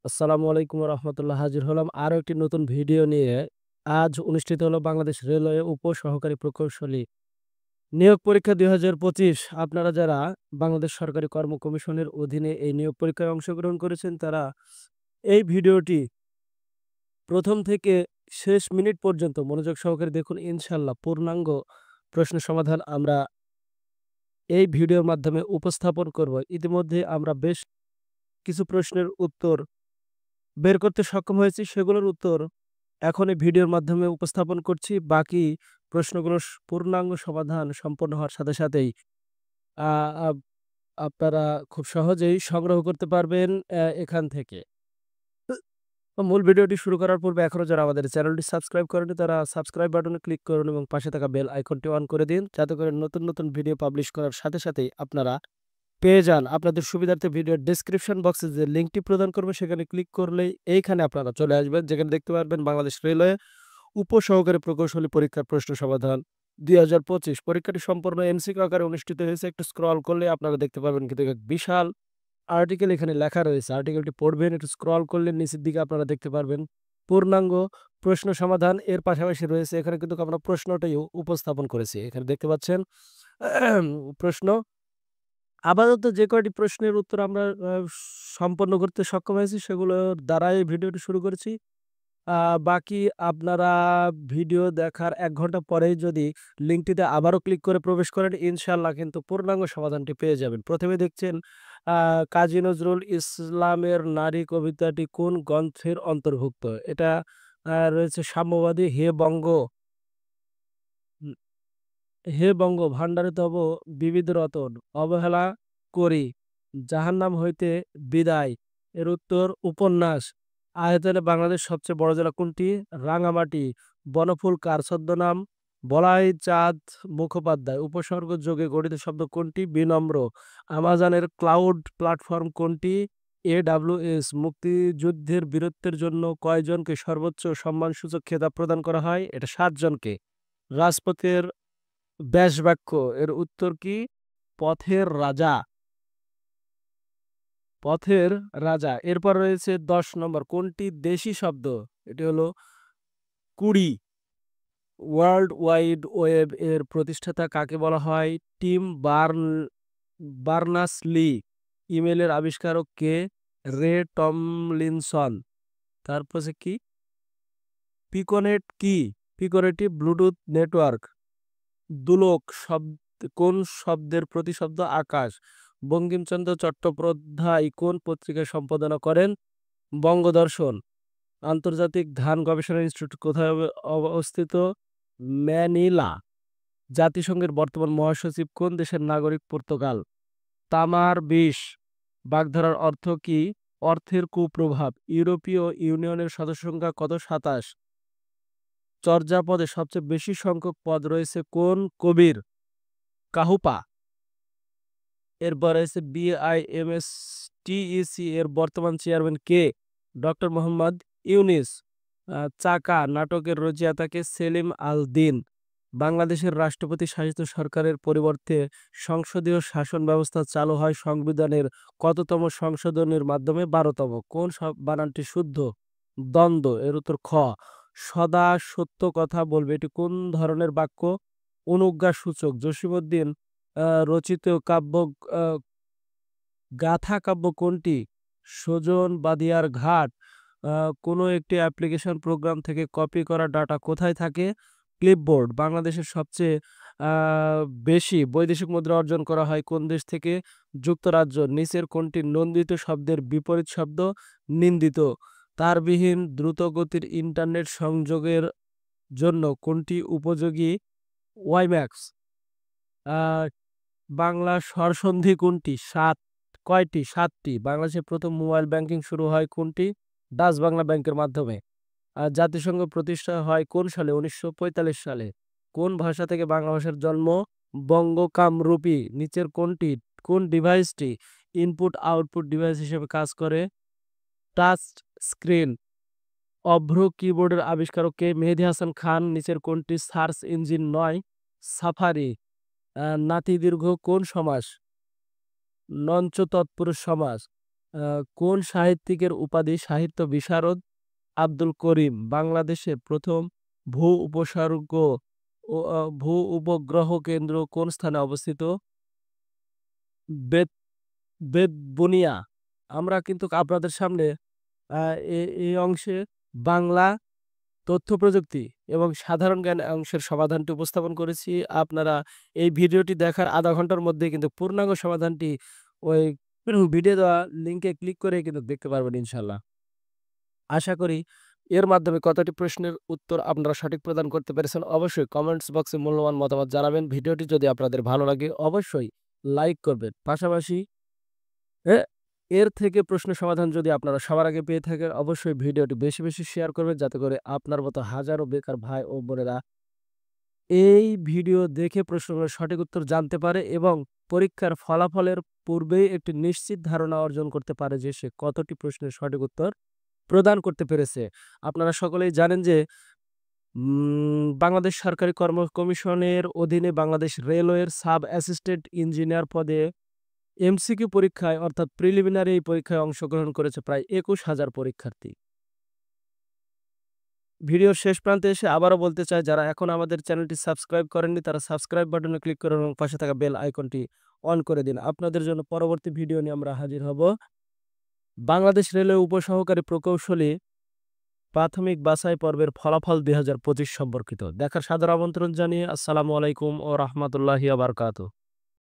আসসালামু আলাইকুম রহমতুল্লাহ, হাজির হলাম আরো একটি নতুন ভিডিও নিয়ে। আজ অনুষ্ঠিত হলো বাংলাদেশ রেলওয়ে সহকারী প্রকৌশলী নিয়োগ পরীক্ষা ২০২৫। আপনারা যারা বাংলাদেশ সরকারি কর্ম কমিশনের অধীনে এই নিয়োগ পরীক্ষায় অংশগ্রহণ করেছেন, তারা এই ভিডিওটি প্রথম থেকে শেষ মিনিট পর্যন্ত মনোযোগ সহকারে দেখুন। ইনশাল্লাহ পূর্ণাঙ্গ প্রশ্ন সমাধান আমরা এই ভিডিওর মাধ্যমে উপস্থাপন করব। ইতিমধ্যে আমরা বেশ কিছু প্রশ্নের উত্তর বের করতে সক্ষম হয়েছি, সেগুলোর উত্তর এখন এই ভিডিওর মাধ্যমে উপস্থাপন করছি। বাকি প্রশ্নগুলো পূর্ণাঙ্গ সমাধান সম্পন্ন হওয়ার সাথে সাথেই আপনারা খুব সহজেই সংগ্রহ করতে পারবেন এখান থেকে। তো মূল ভিডিওটি শুরু করার পূর্বে এখনো যারা আমাদের চ্যানেলটি সাবস্ক্রাইব করেনি, তারা সাবস্ক্রাইব বাটনে ক্লিক করুন এবং পাশে থাকা বেল আইকনটি অন করে দিন, যাতে করে নতুন নতুন ভিডিও পাবলিশ করার সাথে সাথেই আপনারা পেয়ে যান। আপনাদের সুবিধার্থে ভিডিওর ডেসক্রিপশন বক্সে যে লিঙ্কটি প্রদান করবে, সেখানে ক্লিক করলেই এইখানে আপনারা চলে আসবেন, যেখানে দেখতে পারবেন বাংলাদেশ রেলওয়ে উপসহকারী প্রকৌশলী পরীক্ষার প্রশ্ন সমাধান ২০২৫। পরীক্ষাটি সম্পূর্ণ এমসিকিউ আকারে অনুষ্ঠিত হয়েছে। একটু স্ক্রল করলে আপনারা দেখতে পাবেন কিন্তু এক বিশাল আর্টিকেল এখানে লেখা রয়েছে। আর্টিকেলটি পড়বেন, একটু স্ক্রল করলে নিচের দিকে আপনারা দেখতে পারবেন পূর্ণাঙ্গ প্রশ্ন সমাধান। এর পাশাপাশি রয়েছে এখানে কিন্তু আমরা প্রশ্নটাই উপস্থাপন করেছি, এখানে দেখতে পাচ্ছেন প্রশ্ন। আপাতত যে কয়টি প্রশ্নের উত্তর আমরা সম্পন্ন করতে সক্ষম হয়েছি, সেগুলোর দ্বারাই ভিডিওটি শুরু করেছি। বাকি আপনারা ভিডিও দেখার ১ ঘন্টা পরেই যদি লিঙ্কটিতে আবারও ক্লিক করে প্রবেশ করেন, ইনশাআল্লাহ কিন্তু পূর্ণাঙ্গ সমাধানটি পেয়ে যাবেন। প্রথমে দেখছেন কাজী নজরুল ইসলামের নারী কবিতাটি কোন গ্রন্থের অন্তর্ভুক্ত? এটা রয়েছে সাম্যবাদী। হুম, হে বঙ্গ ভাণ্ডারে তব বিবিধ রতন, অবহেলা করি জাহান্নাম হইতে বিদায়। এর উত্তর উপন্যাস। আয়তনে বাংলাদেশ সবচেয়ে বড় জেলা কোনটি? রাঙামাটি। বনফুল কার ছদ্মনাম? বলাই চাঁদ মুখোপাধ্যায়। উপসর্গ যোগে গঠিত শব্দ কোনটি? বিনম্র। আমাজনের ক্লাউড প্ল্যাটফর্ম কোনটি? AWS। মুক্তিযুদ্ধের বীরত্বের জন্য কয়জনকে সর্বোচ্চ সম্মানসূচক খেতাব প্রদান করা হয়? এটা 7 জনকে। রাজপথের ব্যাস বাক্য, এর উত্তর কি? পথের রাজা। পথের রাজা। এরপর রয়েছে ১০ নম্বর, কোনটি দেশি শব্দ? এটি হলো কুড়ি। ওয়ার্ল্ড ওয়াইড ওয়েব এর প্রতিষ্ঠাতা কাকে বলা হয়? Team Berners-Lee. ইমেলের আবিষ্কারক কে? Ray Tomlinson. তারপর কি? পিকোনেট কি? পিকোনেটটি ব্লুটুথ নেটওয়ার্ক। দুলোক কোন শব্দের প্রতিশব্দ আকাশ? বঙ্কিমচন্দ্র চট্টোপাধ্যায় কোন পত্রিকা সম্পাদনা করেন? বঙ্গদর্শন। আন্তর্জাতিক ধান গবেষণা ইনস্টিটিউট কোথায় অবস্থিত? ম্যানিলা। জাতিসংঘের বর্তমান মহাসচিব কোন দেশের নাগরিক? পর্তুগাল। তামার বিষ। বাগধারার অর্থ কি? অর্থের কুপ্রভাব। ইউরোপীয় ইউনিয়নের সদস্য সংখ্যা কত? ২৭। চর্যাপদে সবচেয়ে বেশি সংখ্যক পদ রয়েছে কোন কবির? কাহুপা। এরপর রয়েছে BIMSTEC এর বর্তমান চেয়ারম্যান কে? ডক্টর মোহাম্মদ ইউনিস। চাকা নাটকের রচয়িতাকে? সেলিম আল দিন। বাংলাদেশের রাষ্ট্রপতি শাসিত সরকারের পরিবর্তে সংসদীয় শাসন ব্যবস্থা চালু হয় সংবিধানের কততম সংশোধনের মাধ্যমে? ১২তম। কোন বানানটি শুদ্ধ? দ্বন্দ্ব। এর উত্তর খ। সদা সত্য কথা বলবে, এটি কোন ধরনের বাক্য? অনুজ্ঞা সূচক। জসীমউদ্দিন রচিত কাব্য গাথা কাব্য কোনটি? সুজন বাদিয়ার ঘাট। কোনো একটি অ্যাপ্লিকেশন প্রোগ্রাম থেকে কপি করা ডাটা কোথায় থাকে? ক্লিপবোর্ড। বাংলাদেশের সবচেয়ে বেশি বৈদেশিক মুদ্রা অর্জন করা হয় কোন দেশ থেকে? যুক্তরাজ্য। নিচের কোনটি নন্দিত শব্দের বিপরীত শব্দ? নিন্দিত। তারবিহীন দ্রুতগতির ইন্টারনেট সংযোগের জন্য কোনটি উপযোগী? ওয়াইম্যাক্স। আহ বাংলা স্বরসন্ধি কোনটি? কয়টি? ৭টি। বাংলাদেশের প্রথম মোবাইল ব্যাংকিং শুরু হয় কোনটি? ডাচ বাংলা ব্যাংকের মাধ্যমে। জাতিসংঘ প্রতিষ্ঠা হয় কোন সালে? ১৯৪৫ সালে। কোন ভাষা থেকে বাংলা ভাষার জন্ম? বঙ্গকামরূপী। নিচের কোন ডিভাইসটি ইনপুট আউটপুট ডিভাইস হিসেবে কাজ করে? Touch screen. অভ্র কিবোর্ডের আবিষ্কারক কে? মেহেদী হাসান খান। নিচের কোনটি সার্চ ইঞ্জিন নয়? সাফারি। নাতিদীর্ঘ কোন সমাস? নঞ্চ তৎপুরুষ সমাস। কোন সাহিত্যিকের উপাধি সাহিত্য বিশারদ? আব্দুল করিম। বাংলাদেশে প্রথম ভূ উপসার্গ ও ভূ উপগ্রহ কেন্দ্র কোন স্থানে অবস্থিত? বেত বেতবুনিয়া। আমরা কিন্তু আপনাদের সামনে এই অংশে বাংলা, তথ্য প্রযুক্তি এবং সাধারণ জ্ঞান অংশের সমাধানটি উপস্থাপন করেছি। আপনারা এই ভিডিওটি দেখার আধা ঘন্টার মধ্যে কিন্তু পূর্ণাঙ্গ সমাধানটি ওই ভিডিও দেওয়া লিঙ্কে ক্লিক করে কিন্তু দেখতে পারবেন ইনশাল্লাহ। আশা করি এর মাধ্যমে কতটি প্রশ্নের উত্তর আপনারা সঠিক প্রদান করতে পেরেছেন। অবশ্যই কমেন্টস বক্সে মূল্যবান মতামত জানাবেন। ভিডিওটি যদি আপনাদের ভালো লাগে অবশ্যই লাইক করবেন। পাশাপাশি এ এর থেকে প্রশ্ন সমাধান যদি আপনারা সবার আগে পেয়ে থাকেন অবশ্যই ভিডিওটি বেশি বেশি শেয়ার করবেন, যাতে করে আপনার মতো হাজারো বেকার ভাই ও বোনেরা এই ভিডিও দেখে প্রশ্নগুলোর সঠিক উত্তর জানতে পারে এবং পরীক্ষার ফলাফলের পূর্বেই একটি নিশ্চিত ধারণা অর্জন করতে পারে যে সে কতটি প্রশ্নের সঠিক উত্তর প্রদান করতে পেরেছে। আপনারা সকলেই জানেন যে বাংলাদেশ সরকারি কর্ম কমিশনের অধীনে বাংলাদেশ রেলওয়ের সাব অ্যাসিস্ট্যান্ট ইঞ্জিনিয়ার পদে এমসিকিউ পরীক্ষায় অর্থাৎ প্রিলিমিনারি এই পরীক্ষায় অংশগ্রহণ করেছে প্রায় ২১,০০০ পরীক্ষার্থী। ভিডিওর শেষ প্রান্তে এসে আবারও বলতে চাই, যারা এখন আমাদের চ্যানেলটি সাবস্ক্রাইব করেননি তারা সাবস্ক্রাইব বাটনে ক্লিক করুন এবং পাশে থাকা বেল আইকনটি অন করে দিন। আপনাদের জন্য পরবর্তী ভিডিও নিয়ে আমরা হাজির হব। বাংলাদেশ রেলওয়ে উপসহকারী প্রকৌশলী প্রাথমিক বাছাই পর্বের ফলাফল ২০২৫ সম্পর্কিত দেখার সাদর আমন্ত্রণ জানিয়ে আসসালামু আলাইকুম ও রহমতুল্লাহি ওয়া বারাকাতুহু।